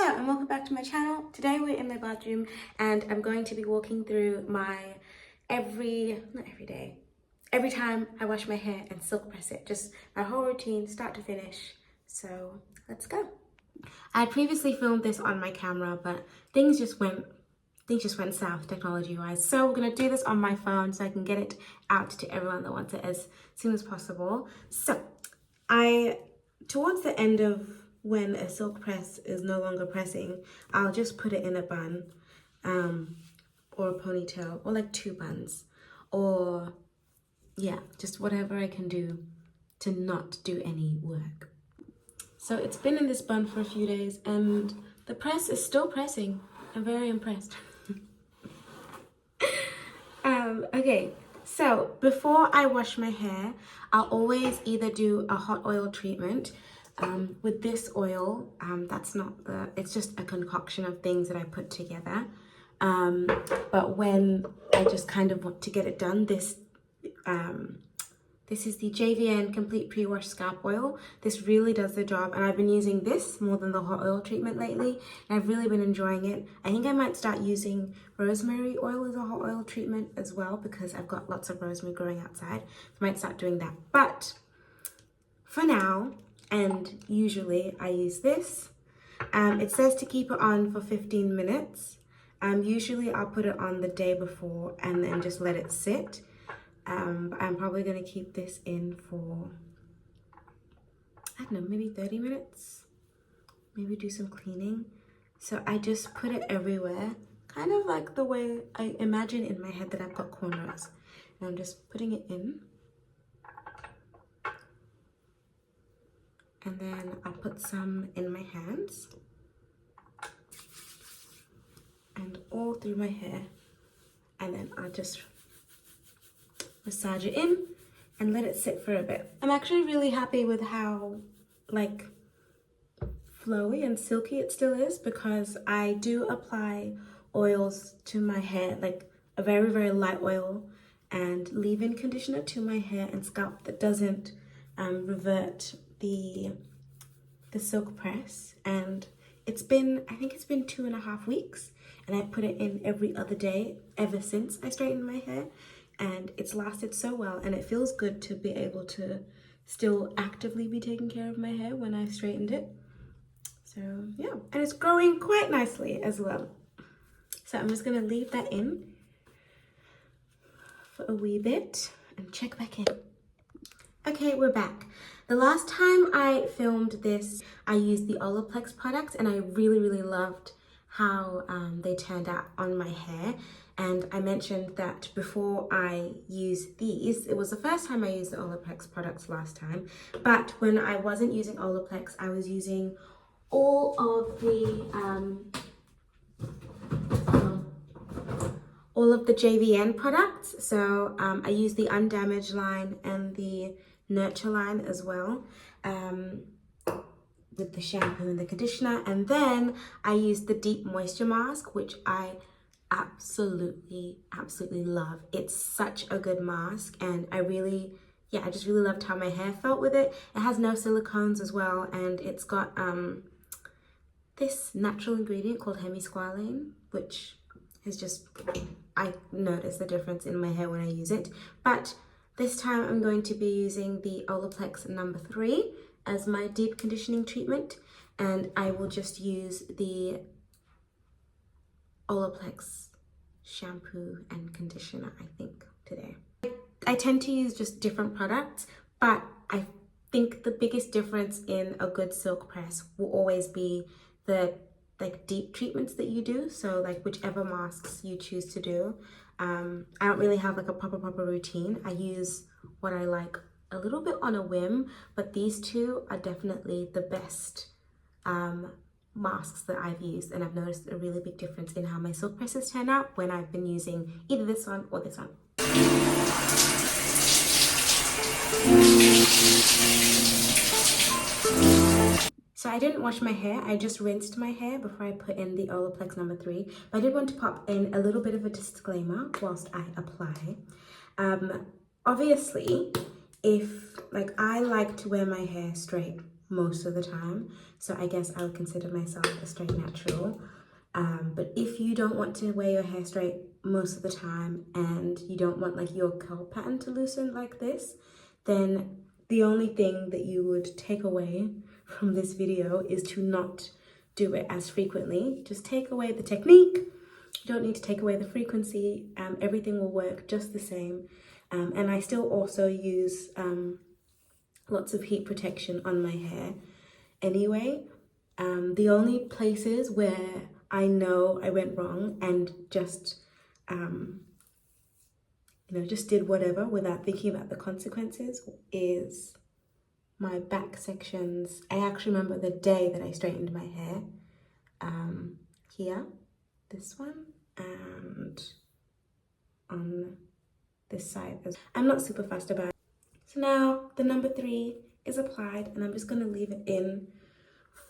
Hello and welcome back to my channel. Today we're in my bathroom and I'm going to be walking through my every time I wash my hair and silk press it, just my whole routine start to finish. So let's go. I had previously filmed this on my camera, but things just went south technology wise. So we're gonna do this on my phone so I can get it out to everyone that wants it as soon as possible. So towards the end of when a silk press is no longer pressing, I'll just put it in a bun or a ponytail or like 2 buns, or yeah, just whatever I can do to not do any work. So it's been in this bun for a few days and the press is still pressing. I'm very impressed. Okay, so before I wash my hair, I'll always either do a hot oil treatment with this oil. It's just a concoction of things that I put together. But when I just kind of want to get it done, this is the JVN Complete Pre-Wash Scalp Oil. This really does the job, and I've been using this more than the hot oil treatment lately, and I've really been enjoying it. I think I might start using rosemary oil as a hot oil treatment as well, because I've got lots of rosemary growing outside. I might start doing that. But for now, and usually I use this. It says to keep it on for 15 minutes. Usually I'll put it on the day before and then just let it sit. I'm probably going to keep this in for, I don't know, maybe 30 minutes. Maybe do some cleaning. So I just put it everywhere, kind of like the way I imagine in my head that I've got cornrows. And I'm just putting it in. And then I'll put some in my hands and all through my hair. And then I'll just massage it in and let it sit for a bit. I'm actually really happy with how like flowy and silky it still is, because I do apply oils to my hair, like a very, very light oil and leave-in conditioner to my hair and scalp that doesn't revert the silk press. And I think it's been 2.5 weeks, and I put it in every other day ever since I straightened my hair, and it's lasted so well, and it feels good to be able to still actively be taking care of my hair when I straightened it. So yeah, and it's growing quite nicely as well. So I'm just gonna leave that in for a wee bit and check back in. Okay, we're back. The last time I filmed this, I used the Olaplex products, and I really, really loved how they turned out on my hair. And I mentioned that before I used these, it was the first time I used the Olaplex products last time, but when I wasn't using Olaplex, I was using all of the JVN products. So I used the Undamaged line and the Nurture line as well, with the shampoo and the conditioner. And then I used the Deep Moisture Mask, which I absolutely love. It's such a good mask, and I just really loved how my hair felt with it. It has no silicones as well, and it's got this natural ingredient called hemisqualane, which is just, I notice the difference in my hair when I use it. But this time I'm going to be using the Olaplex number 3 as my deep conditioning treatment, and I will just use the Olaplex shampoo and conditioner, I think, today. I tend to use just different products, but I think the biggest difference in a good silk press will always be the like deep treatments that you do. So like whichever masks you choose to do. I don't really have like a proper routine. I use what I like a little bit on a whim, but these two are definitely the best masks that I've used, and I've noticed a really big difference in how my silk presses turn out when I've been using either this one or this one. So I didn't wash my hair, I just rinsed my hair before I put in the Olaplex number 3. But I did want to pop in a little bit of a disclaimer whilst I apply. Obviously, if like I like to wear my hair straight most of the time. So I guess I would consider myself a straight natural. But if you don't want to wear your hair straight most of the time and you don't want like your curl pattern to loosen like this, then the only thing that you would take away from this video is to not do it as frequently. Just take away the technique. You don't need to take away the frequency. Everything will work just the same. And I still also use lots of heat protection on my hair anyway. The only places where I know I went wrong and just just did whatever without thinking about the consequences is my back sections. I actually remember the day that I straightened my hair. Here, this one, and on this side. I'm not super fussed about it. So now the number 3 is applied, and I'm just going to leave it in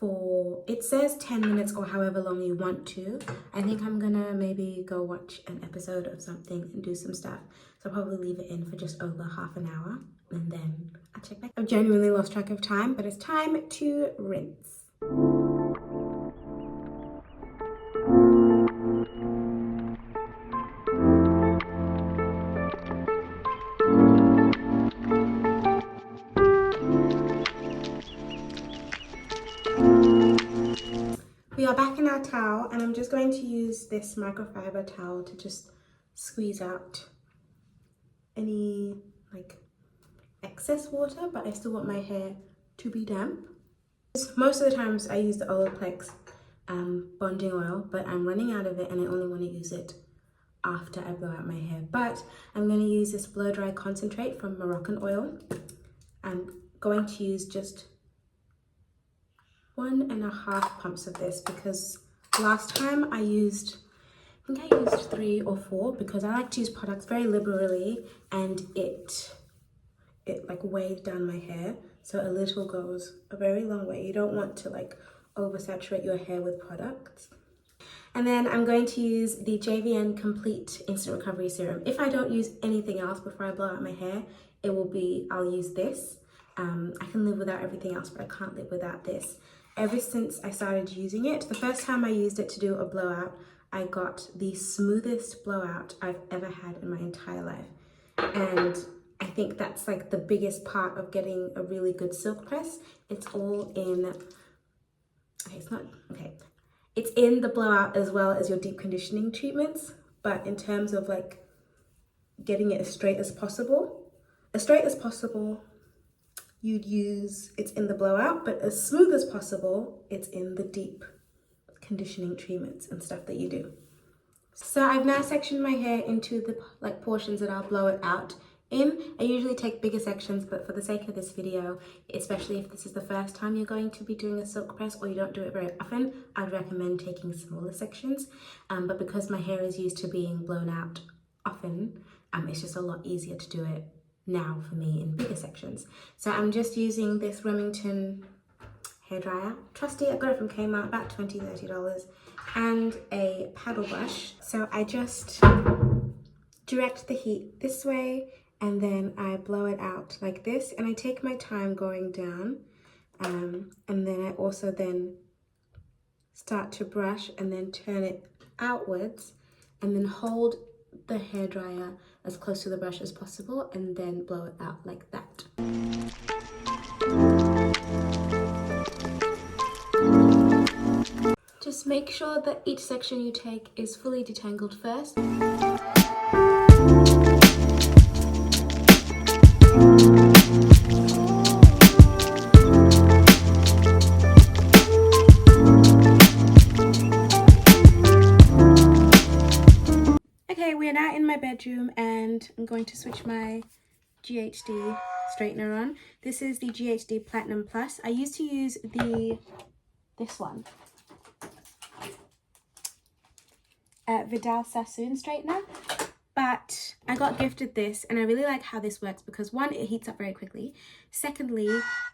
for, it says 10 minutes or however long you want to. I think I'm gonna maybe go watch an episode of something and do some stuff. So I'll probably leave it in for just over half an hour and then I'll check back. I've genuinely lost track of time, but it's time to rinse. We are back in our towel, and I'm just going to use this microfiber towel to just squeeze out any like excess water, but I still want my hair to be damp. Most of the times I use the Olaplex bonding oil, but I'm running out of it and I only want to use it after I blow out my hair. But I'm going to use this blow dry concentrate from Moroccan oil. I'm going to use just 1.5 pumps of this because last time I used 3 or 4 because I like to use products very liberally and it like weighs down my hair. So a little goes a very long way. You don't want to like oversaturate your hair with products. And then I'm going to use the JVN Complete Instant Recovery Serum. If I don't use anything else before I blow out my hair, I'll use this. I can live without everything else, but I can't live without this. Ever since I started using it, the first time I used it to do a blowout, I got the smoothest blowout I've ever had in my entire life. And I think that's like the biggest part of getting a really good silk press. It's all in, it's in the blowout as well as your deep conditioning treatments. But in terms of like getting it as straight as possible, you'd use it's in the blowout, but as smooth as possible, it's in the deep conditioning treatments and stuff that you do. So I've now sectioned my hair into the like portions that I'll blow it out in. I usually take bigger sections, but for the sake of this video, especially if this is the first time you're going to be doing a silk press or you don't do it very often, I'd recommend taking smaller sections. But because my hair is used to being blown out often, it's just a lot easier to do it now for me in bigger sections. So I'm just using this Remington hairdryer, trusty. I got it from Kmart, about $20-30, and a paddle brush. So I just direct the heat this way and then I blow it out like this, and I take my time going down, and then I also then start to brush and then turn it outwards and then hold the hairdryer as close to the brush as possible and then blow it out like that. Just make sure that each section you take is fully detangled first. Okay, we are now in my bedroom and I'm going to switch my GHD straightener on. This is the GHD Platinum Plus. I used to use this one. Vidal Sassoon straightener, but I got gifted this and I really like how this works because one, it heats up very quickly. Secondly,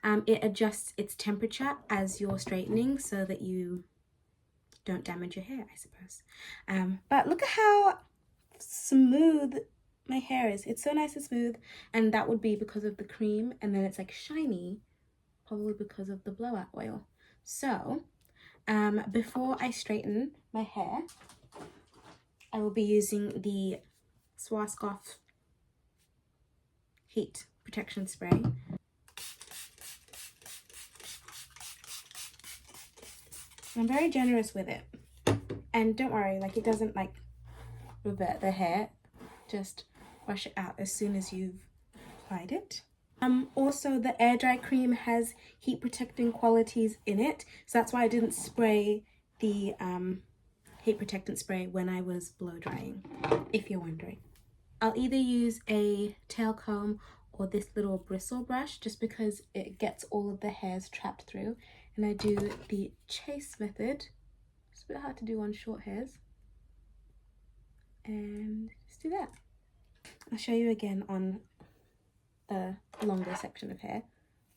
it adjusts its temperature as you're straightening so that you don't damage your hair, I suppose. But look at how smooth my hair is. It's so nice and smooth, and that would be because of the cream, and then it's like shiny probably because of the blowout oil. So before I straighten my hair, I will be using the Swarovski heat protection spray. I'm very generous with it, and don't worry, like it doesn't like revert the hair. Just wash it out as soon as you've applied it. Also the air dry cream has heat protecting qualities in it, so that's why I didn't spray the heat protectant spray when I was blow drying, if you're wondering. I'll either use a tail comb or this little bristle brush, just because it gets all of the hairs trapped through, and I do the chase method. It's a bit hard to do on short hairs, and just do that. I'll show you again on a longer section of hair.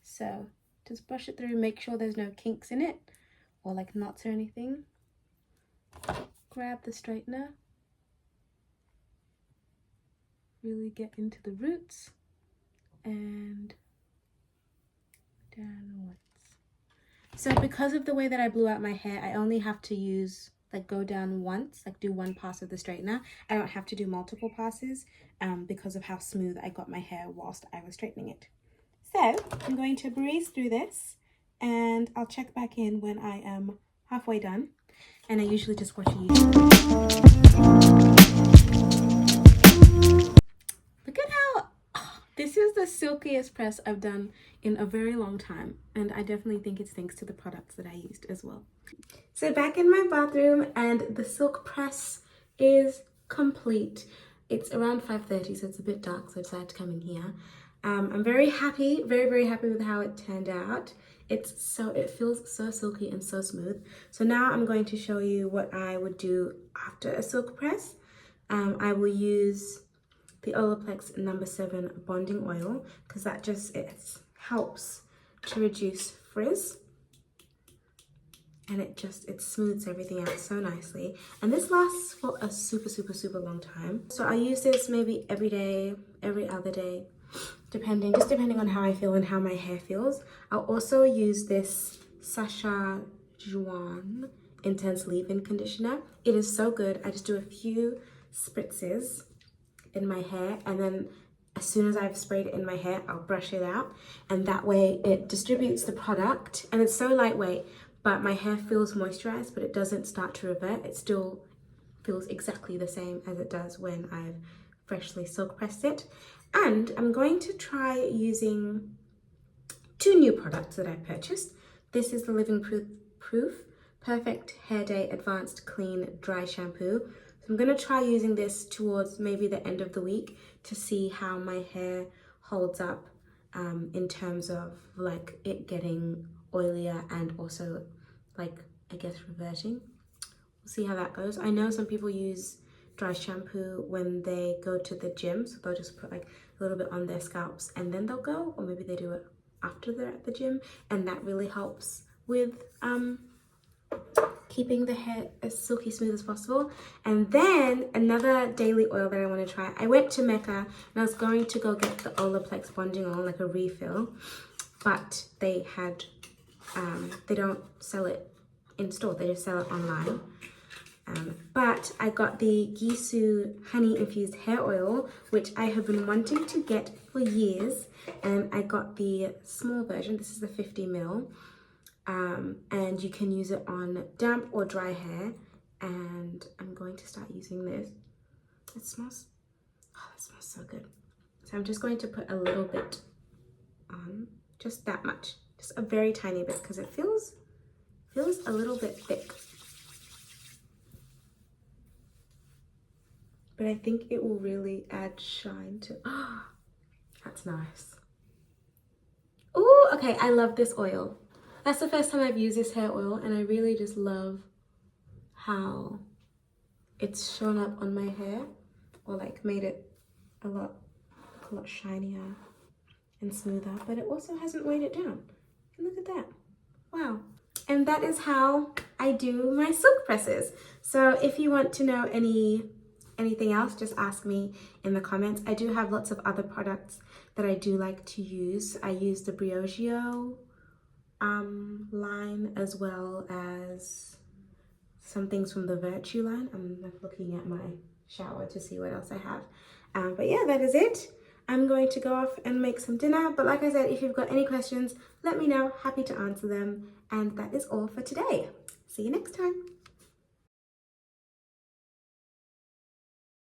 So just brush it through, make sure there's no kinks in it or like knots or anything. Grab the straightener, really get into the roots and downwards. So because of the way that I blew out my hair, I only have to use like go down once, like do one pass of the straightener. I don't have to do multiple passes because of how smooth I got my hair whilst I was straightening it. So I'm going to breeze through this and I'll check back in when I am halfway done. And I usually just watch a YouTube. Look at how, this is the silkiest press I've done in a very long time. And I definitely think it's thanks to the products that I used as well. So back in my bathroom, and the silk press is complete. It's around 5:30, so it's a bit dark, so I decided to come in here. I'm very happy, very happy with how it turned out. It feels so silky and so smooth. So now I'm going to show you what I would do after a silk press. I will use the Olaplex No. 7 bonding oil, because that just helps to reduce frizz. And it smooths everything out so nicely. And this lasts for a super long time. So I use this maybe every day, every other day, depending on how I feel and how my hair feels. I'll also use this Nationality Intense Leave-In Conditioner. It is so good. I just do a few spritzes in my hair, and then as soon as I've sprayed it in my hair, I'll brush it out. And that way it distributes the product, and it's so lightweight, but my hair feels moisturized, but it doesn't start to revert. It still feels exactly the same as it does when I've freshly silk pressed it. And I'm going to try using 2 new products that I purchased. This is the Living Proof Perfect Hair Day Advanced Clean Dry Shampoo. So I'm going to try using this towards maybe the end of the week to see how my hair holds up in terms of like it getting oilier and also like I guess reverting. We'll see how that goes. I know some people use dry shampoo when they go to the gym, so they'll just put like a little bit on their scalps and then they'll go, or maybe they do it after they're at the gym, and that really helps with keeping the hair as silky smooth as possible. And then another daily oil that I want to try. I went to Mecca and I was going to go get the Olaplex bonding oil, like a refill, but they had they don't sell it in store, they just sell it online. But I got the Gisu honey infused hair oil, which I have been wanting to get for years, and I got the small version. This is the 50 ml, and you can use it on damp or dry hair, and I'm going to start using this. It smells so good. So I'm just going to put a little bit on, just that much, just a very tiny bit, because it feels a little bit thick. But I think it will really add shine to, that's nice. Oh, okay, I love this oil. That's the first time I've used this hair oil, and I really just love how it's shown up on my hair, or like made it a lot shinier and smoother, but it also hasn't weighed it down. And look at that, wow. And that is how I do my silk presses. So if you want to know anything else, just ask me in the comments. I do have lots of other products that I do like to use. I use the Briogeo line, as well as some things from the Virtue line. I'm like looking at my shower to see what else I have. But yeah, that is it. I'm going to go off and make some dinner. But like I said, if you've got any questions, let me know. Happy to answer them. And that is all for today. See you next time.